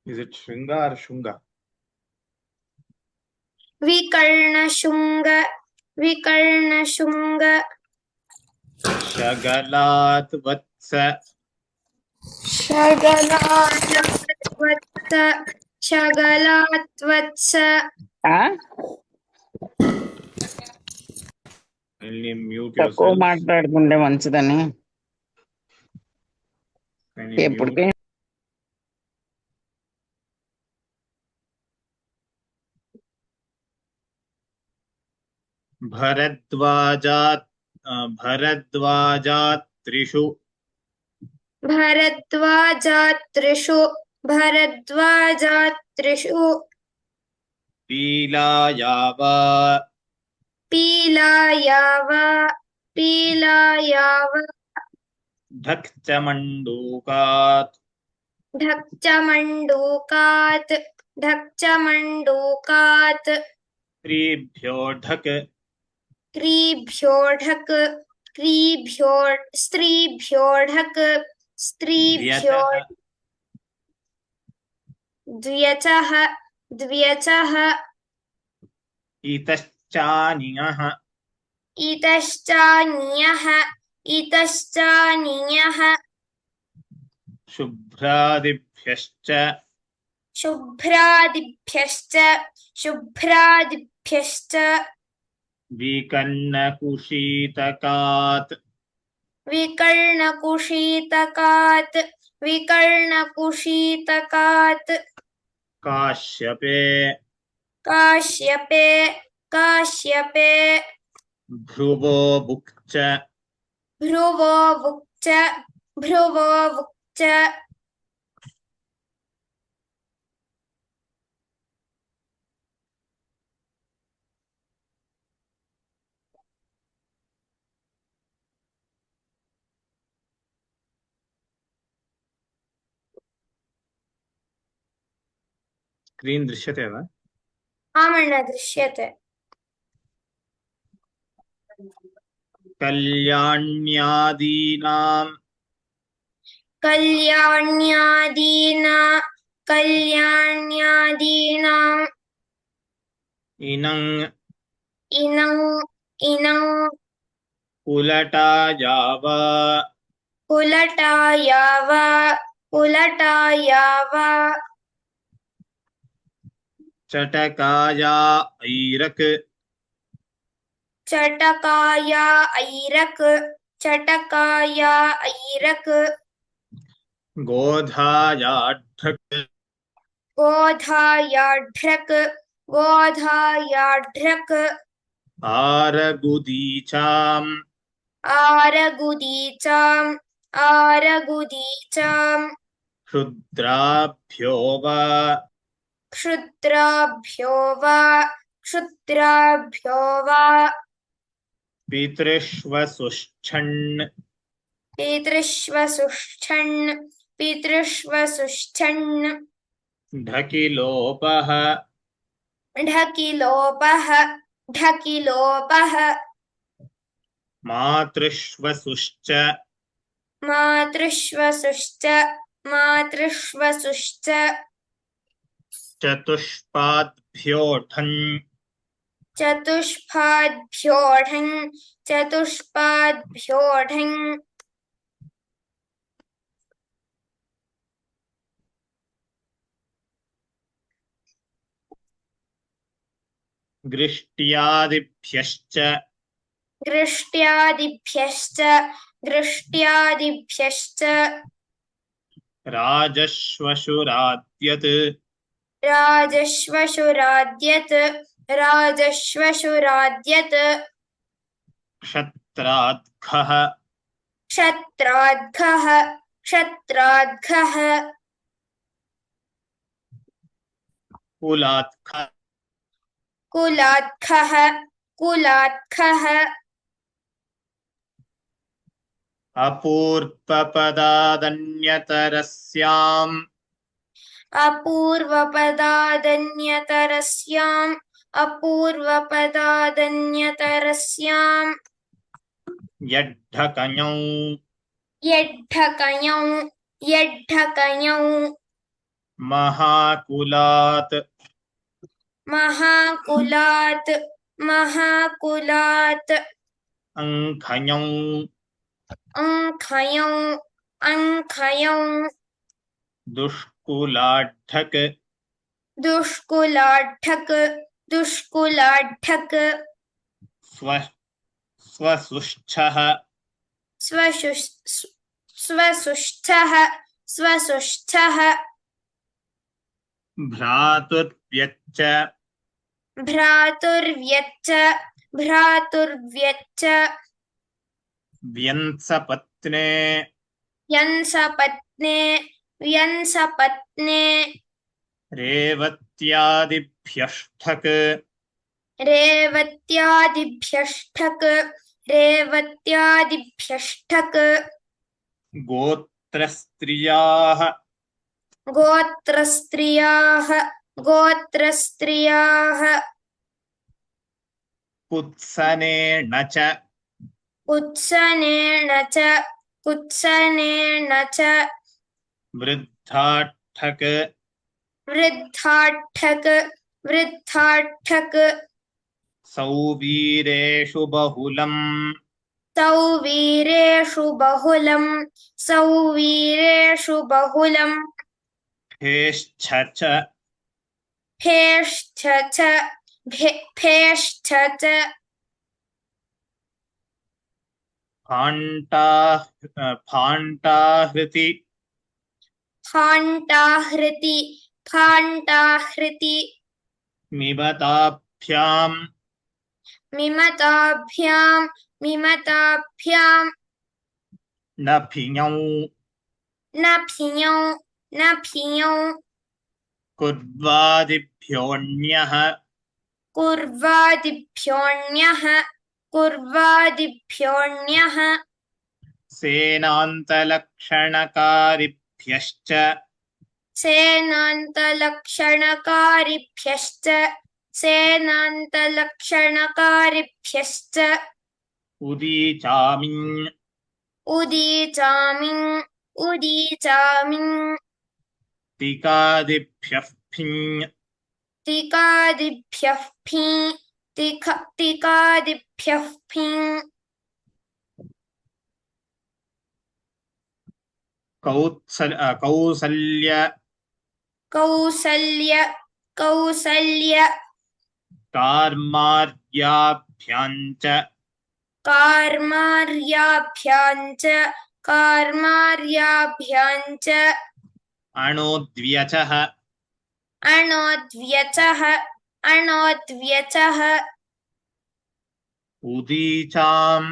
[SPEAKER 1] Is it Shringa or Shunga?
[SPEAKER 5] विकर्णशृङ्ग विकर्णशृङ्ग
[SPEAKER 1] शगलात् वत्स
[SPEAKER 5] शगलात्वत्स शगलात्वत्स
[SPEAKER 1] Kindly mute
[SPEAKER 9] తక్కువ
[SPEAKER 1] yourself.
[SPEAKER 9] మాట్లాడుకుంటే మంచిదని
[SPEAKER 1] Kindly
[SPEAKER 9] ఎప్పటికే
[SPEAKER 1] mute. भरद्वाजात्रिषु
[SPEAKER 5] भरद्वाजात्रिषु भरद्वाजात्रिषु
[SPEAKER 1] पीलायाव
[SPEAKER 5] पीलायाव पीलायाव
[SPEAKER 1] ढक्चमण्डूकात्
[SPEAKER 5] ढक्चमण्डूकात् ढक्चमण्डूकात्
[SPEAKER 1] स्त्रीभ्यो ढक्
[SPEAKER 5] क्रीभ्यो ढक् क्रीभ्यो स्त्रीभ्यो ढक् स्त्रीभ्यो द्व्यचः द्व्यचः
[SPEAKER 1] इतश्चानियः
[SPEAKER 5] इतश्चान्यः इतश्चान्यः
[SPEAKER 1] शुभ्रादिभ्यश्च
[SPEAKER 5] शुभ्रादिभ्यश्च शुभ्रादिभ्यश्च
[SPEAKER 1] विकर्णकुशीतकात्
[SPEAKER 5] विकर्णकुशीतकात् विकर्णकुशीतकात्
[SPEAKER 1] काश्यपे
[SPEAKER 5] काश्यपे काश्यपे
[SPEAKER 1] भ्रुवो बुक्च
[SPEAKER 5] भ्रुवो बुक्च भ्रुवो बुक्च
[SPEAKER 1] स्क्रीन् दृश्यते वा?
[SPEAKER 5] आमण्ण दृश्यते।
[SPEAKER 1] कल्याण्यादीनां
[SPEAKER 5] कल्याण्यादीनाम्
[SPEAKER 1] इनं
[SPEAKER 5] इनं
[SPEAKER 1] कुलटायाव
[SPEAKER 5] कुलटायाव
[SPEAKER 1] चटकाया ऐरक्
[SPEAKER 5] चटकाया ऐरक्
[SPEAKER 1] गोधायाढ्रक्
[SPEAKER 5] गोधायाढ्रक्
[SPEAKER 1] आरगुदीचाम्
[SPEAKER 5] आरगुदीचाम्
[SPEAKER 1] क्षुद्राभ्यो वा
[SPEAKER 5] क्षुद्राभ्यो वा पितृष्वसुष्ठन्
[SPEAKER 1] ढकिलोपः मातृष्वसुश्च
[SPEAKER 5] चतुष्पाद्भ्योढन्
[SPEAKER 1] गृष्ट्यादिभ्यश्च राजश्वशुराद्यत् क्षत्राद्घः
[SPEAKER 5] कुलात्खः
[SPEAKER 1] अपूर्वपदादन्यतरस्याम्
[SPEAKER 5] यड्ढकञौ
[SPEAKER 1] महाकुलात्
[SPEAKER 5] अंखञौ
[SPEAKER 1] दुष्कुलाढ्ढक् स्वसुष्ठः भ्रातुर्व्यच्च व्यंसपत्ने रेवत्यादिभ्यष्ठक् गोत्रस्त्रियाः कुत्सनेन च वृद्धाट्ठक् सौवीरेषु बहुलम् फेष्ठ च फाण्टाहृति मिमताभ्याम् नभिञौ कुर्वादिभ्योऽन्यः सेनान्तलक्षणकारिभ्यश्च
[SPEAKER 5] सेनान्तलक्षणकारिभ्यश्च सेनान्तलक्षणकारिभ्यश्च
[SPEAKER 1] उदीचामिन्
[SPEAKER 5] उदीचामिन् उदीचामिन्
[SPEAKER 1] तिकादिभ्यः फिञ्
[SPEAKER 5] तिकादिभ्यः फि तिकादिभ्यः फिन्
[SPEAKER 1] कौसल्य
[SPEAKER 5] कौसल्य कौसल्य
[SPEAKER 1] कार्मार्याभ्याञ्च
[SPEAKER 5] कार्मार्याभ्याञ्च कार्मार्याभ्याञ्च
[SPEAKER 1] अणोद्व्यचः
[SPEAKER 5] अणोद्व्यचः अणोद्व्यचः
[SPEAKER 1] उदीचाम्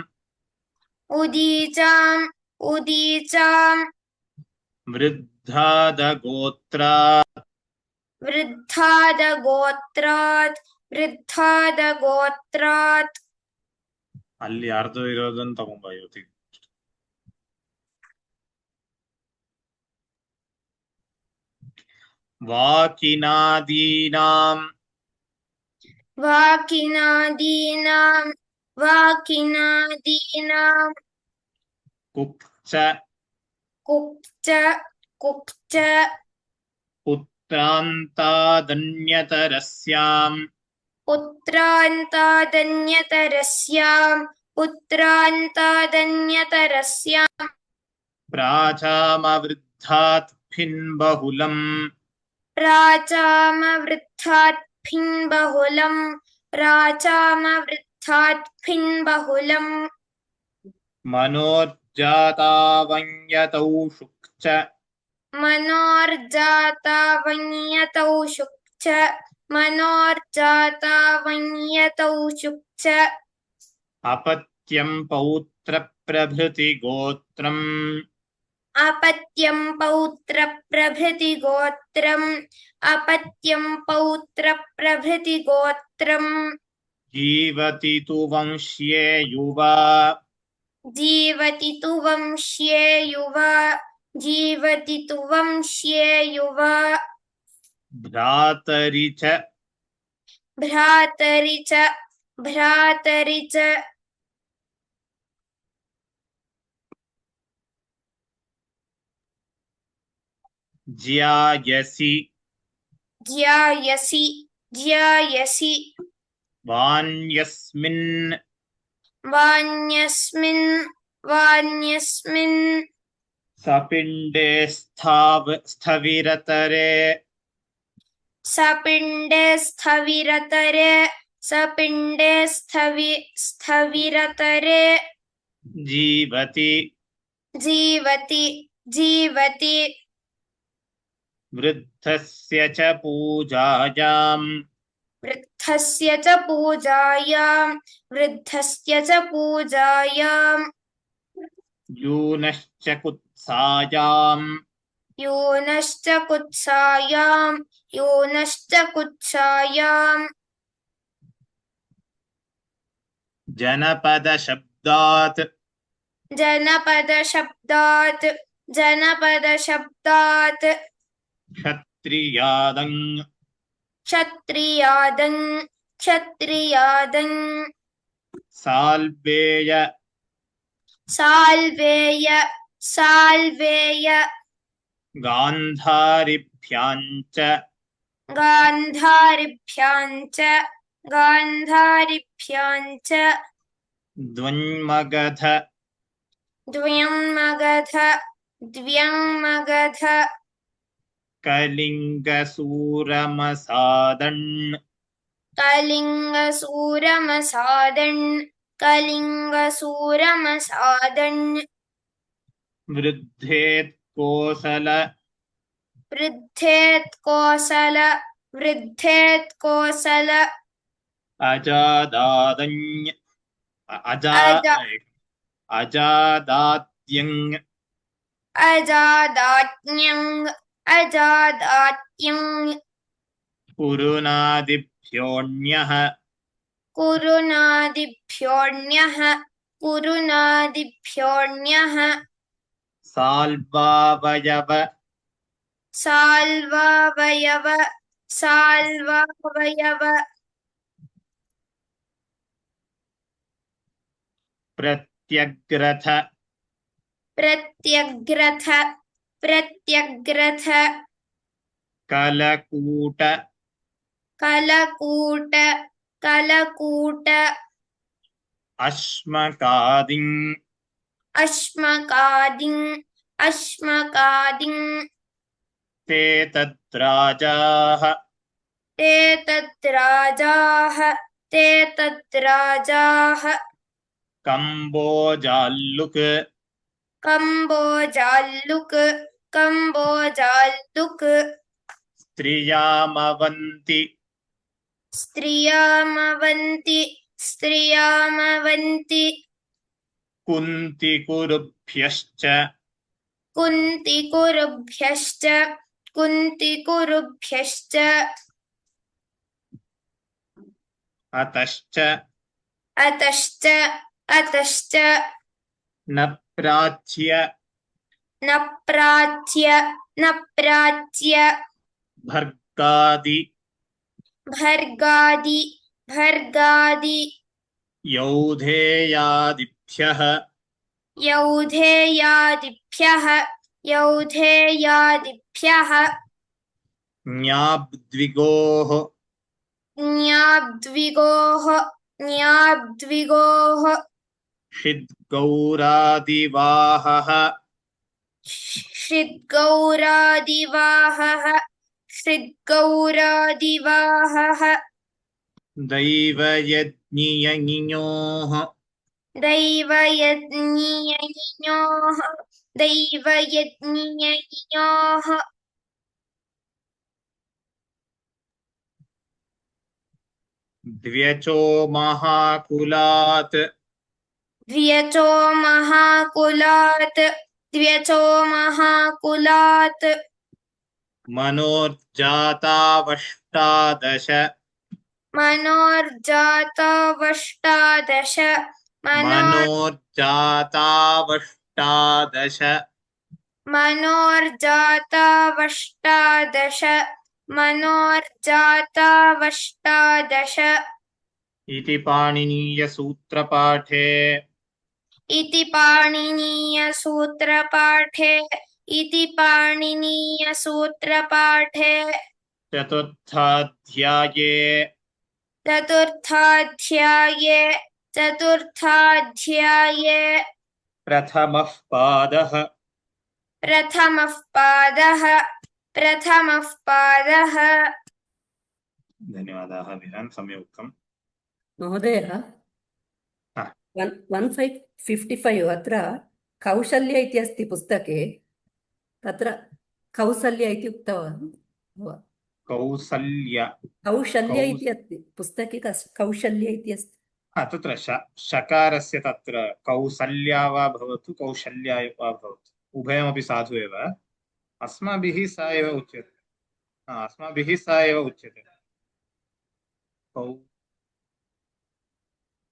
[SPEAKER 5] उदीचाम् उदीचाम्
[SPEAKER 1] वृद्धादगोत्रात्
[SPEAKER 5] वृद्धादगोत्रात् वृद्धादगोत्रात्
[SPEAKER 1] ಅಲ್ಲಿ ಅರ್ಧ ಇರೋದನ್ನ ತಗೊಂಬ ಇವತ್ತಿ ವಾಕಿನಾದೀನಾಂ
[SPEAKER 5] वाकिनादीनां वाकिनादीनां
[SPEAKER 1] ಕುಕ್ಚ
[SPEAKER 5] कुक्च कुक्च
[SPEAKER 1] पुत्रान्तादन्यतरस्याम्
[SPEAKER 5] पुत्रान्तादन्यतरस्यां
[SPEAKER 1] प्राचामवृद्धात् फिन्बहुलम्
[SPEAKER 5] प्राचामवृद्धात् फिन्बहुलम् प्राचामवृद्धात् फिन्बहुलम्
[SPEAKER 1] मनोर्जातावन्यतौ शुक्च
[SPEAKER 5] मनोर्जातावन्यतौ शुक्च मनोर्जातावन्यतौ शुक्च
[SPEAKER 1] अपत्यं पौत्रप्रभृति गोत्रम्
[SPEAKER 5] अपत्यं पौत्रप्रभृतिगोत्रम् अपत्यं पौत्रप्रभृतिगोत्रम्
[SPEAKER 1] जीवति तु वंश्ये युवा
[SPEAKER 5] जीवति तु वंश्ये युवा जीवति तु वंश्ये युवा
[SPEAKER 1] भ्रातरि च
[SPEAKER 5] भ्रातरि च भ्रातरि च
[SPEAKER 1] ज्यायसि
[SPEAKER 5] ज्यायसि ज्यायसि
[SPEAKER 1] वान्यस्मिन्
[SPEAKER 5] वान्यस्मिन् वान्यस्मिन्
[SPEAKER 1] सपिण्डे स्थविरतरे
[SPEAKER 5] सपिण्डे स्थविरतरे सपिण्डे स्थविरतरे
[SPEAKER 1] जीवति
[SPEAKER 5] जीवति जीवति
[SPEAKER 1] वृद्धस्य च पूजायाम्
[SPEAKER 5] वृद्धस्य च पूजायां वृद्धस्य च पूजायां
[SPEAKER 1] यूनश्च कुत्सायाम्
[SPEAKER 5] यूनश्च कुत्सायां यूनश्च कुत्सायां
[SPEAKER 1] जनपदशब्दात्
[SPEAKER 5] जनपदशब्दात् जनपदशब्दात्
[SPEAKER 1] क्षत्रियादङ्
[SPEAKER 5] क्षत्रियादङ् क्षत्रियादङ्
[SPEAKER 1] साल्वेय
[SPEAKER 5] साल्वेय साल्वेय
[SPEAKER 1] गान्धारिभ्याञ्च
[SPEAKER 5] गान्धारिभ्याञ्च गान्धारिभ्याञ्च
[SPEAKER 1] द्वन्मगध
[SPEAKER 5] द्व्यङ्मगध द्व्यङ्मगध
[SPEAKER 1] कलिङ्गसूरमसादन्
[SPEAKER 5] कलिङ्गसूरमसादन् कलिङ्गसूरमसादन्
[SPEAKER 1] वृद्धेत्कोसल
[SPEAKER 5] वृद्धेत्कोसल वृद्धेत्कोसल
[SPEAKER 1] अजादादञ् अजादात्यङ्
[SPEAKER 5] अजादात्न्यङ् अजादात्यङ्
[SPEAKER 1] कुरुनादिभ्योऽन्यः
[SPEAKER 5] कुरुनादिभ्योऽन्यः कुरुनादिभ्योऽन्यः
[SPEAKER 1] साल्वावयव
[SPEAKER 5] साल्वावयव साल्वावयव
[SPEAKER 1] प्रत्यग्रथ
[SPEAKER 5] प्रत्यग्रथ प्रत्यग्रथ
[SPEAKER 1] कलकूट
[SPEAKER 5] कलकूट कलकूट
[SPEAKER 1] अश्मकादिं
[SPEAKER 5] अश्मकादिं अश्मकादिं
[SPEAKER 1] ते तद्राजाः
[SPEAKER 5] ते तद्राजाः ते तद्राजाः
[SPEAKER 1] कम्बोजाल्लुक्
[SPEAKER 5] कम्बोजाल्लुक् कम्बोजाल्लुक्
[SPEAKER 1] स्त्रियामवन्ति
[SPEAKER 5] स्त्रियामवन्ति स्त्रियामवन्ति
[SPEAKER 1] कुन्तिकुरुभ्यश्च
[SPEAKER 5] कुन्तिकुरुभ्यश्च कुन्तिकुरुभ्यश्च
[SPEAKER 1] अतश्च
[SPEAKER 5] अतश्च अतश्च
[SPEAKER 1] न प्राच्य
[SPEAKER 5] न प्राच्य न प्राच्य
[SPEAKER 1] भर्गादि
[SPEAKER 5] भर्गादि भर्गादि
[SPEAKER 1] यौधेयादिभ्यः
[SPEAKER 5] यौधेयादिभ्यः यौधेयादिभ्यः
[SPEAKER 1] ज्ञाब्द्विगोः
[SPEAKER 5] ज्ञाब्द्विगोः ज्ञाब्द्विगोः
[SPEAKER 1] षिद्गौरादिवाहः
[SPEAKER 5] श्रिद्गौरादिवाहः श्रिद्गौरादिवाहः
[SPEAKER 1] दैवयज्ञियज्ञोः
[SPEAKER 5] दैवयज्ञियज्ञोः दैवयज्ञियज्ञोः
[SPEAKER 1] द्व्यचो महाकुलात्
[SPEAKER 5] द्व्यचो महाकुलात् द्व्यचो महाकुलात्
[SPEAKER 1] मनोर्जातावष्टादश
[SPEAKER 5] मनोर्जातावष्टादश
[SPEAKER 1] मनोर्जातावष्टादश
[SPEAKER 5] मनोर्जातावष्टादश मनोर्जातावष्टादश
[SPEAKER 1] इति पाणिनीयसूत्रपाठे
[SPEAKER 5] इति पाणिनीयसूत्रपाठे इति पाणिनीयसूत्रपाठे
[SPEAKER 1] चतुर्थाध्याये
[SPEAKER 5] चतुर्थाध्याये चतुर्थाध्याये
[SPEAKER 1] प्रथमः पादः
[SPEAKER 5] प्रथमः पादः प्रथमः पादः
[SPEAKER 1] धन्यवादाः विहान् सम्यक् उक्तम्
[SPEAKER 9] महोदय
[SPEAKER 1] हा।
[SPEAKER 9] 1555 अत्र कौशल्य इति अस्ति पुस्तके तत्र कौसल्य इति उक्तवान्
[SPEAKER 1] कौसल्य
[SPEAKER 9] कौशल्य इति अस्ति पुस्तके कौशल्य इति अस्ति
[SPEAKER 1] तत्र शकारस्य तत्र कौसल्या वा भवतु कौशल्याय वा भवतु उभयमपि साधु एव अस्माभिः सा एव उच्यते अस्माभिः सा एव उच्यते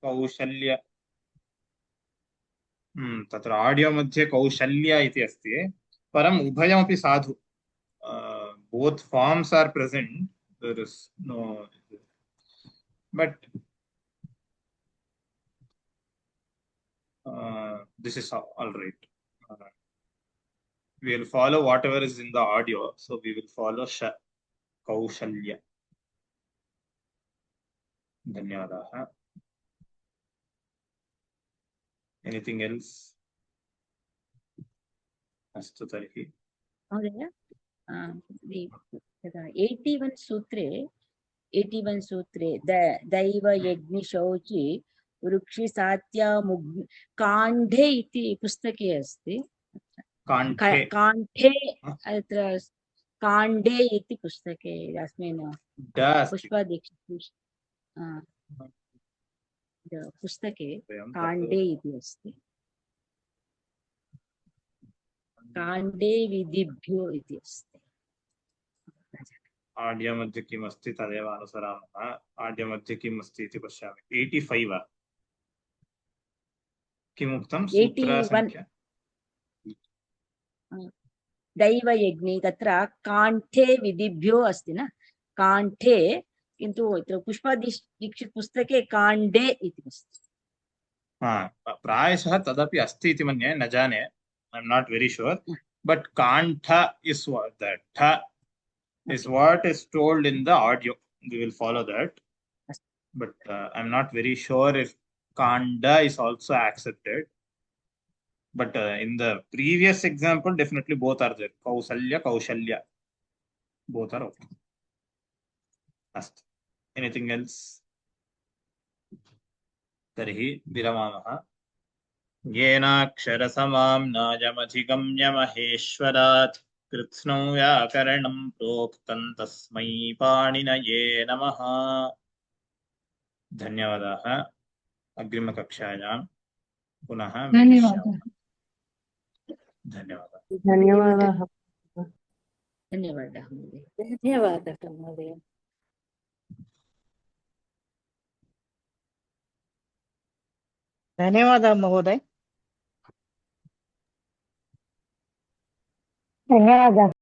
[SPEAKER 1] कौशल्य तत्र आडियो मध्ये कौशल्य इति अस्ति परम् उभयमपि साधु both forms are present there is no but this is all right we will follow whatever is in the audio so we will follow kaushalya dhanyawadaha anything else astu tarhi
[SPEAKER 3] महोदय 81 सूत्रे दैव यज्ञशौचि वृक्षि सात्या काण्डे इति पुस्तके अस्ति काण्ठे अत्र काण्डे इति पुस्तके अस्मिन् पुष्पादीक्षित पुस्तके काण्डे इति अस्ति काण्डे विधिभ्यो इति अस्ति
[SPEAKER 1] आडियो मध्ये किम् अस्ति तदेव अनुसरामः आडियो मध्ये किम् अस्ति इति पश्यामि 85 किम् उक्तं सूत्रसङ्ख्या
[SPEAKER 3] दैवयज्ञे तत्र काण्ठे विधिभ्यो अस्ति न, काण्ठे, किन्तु पुष्पादीक्षित पुस्तके काण्डे इति अस्ति।
[SPEAKER 1] प्रायशः तदपि अस्ति इति मन्ये, न जाने, I am not very sure, but काण्ठ इस् द ठ is what is told in the audio. We will follow that, but I'm not very sure if kanda is also accepted. But in the previous example, definitely both are there. Kausalya, Kaushalya, both are okay. Ast. Anything else? Tarhi viramamah. येनाक्षरसमां नायमधिगम्य महेश्वरात् कृत्स्नो व्याकरणं प्रोक्तं तस्मै पाणिनये नमः। धन्यवादाः। अग्रिमकक्षायां पुनः मिलिष्यामः। धन्यवादाः।
[SPEAKER 8] धन्यवादाः।
[SPEAKER 3] धन्यवादः।
[SPEAKER 6] धन्यवादः महोदय।
[SPEAKER 7] धन्यवादः महोदय।
[SPEAKER 6] धन्यवादः।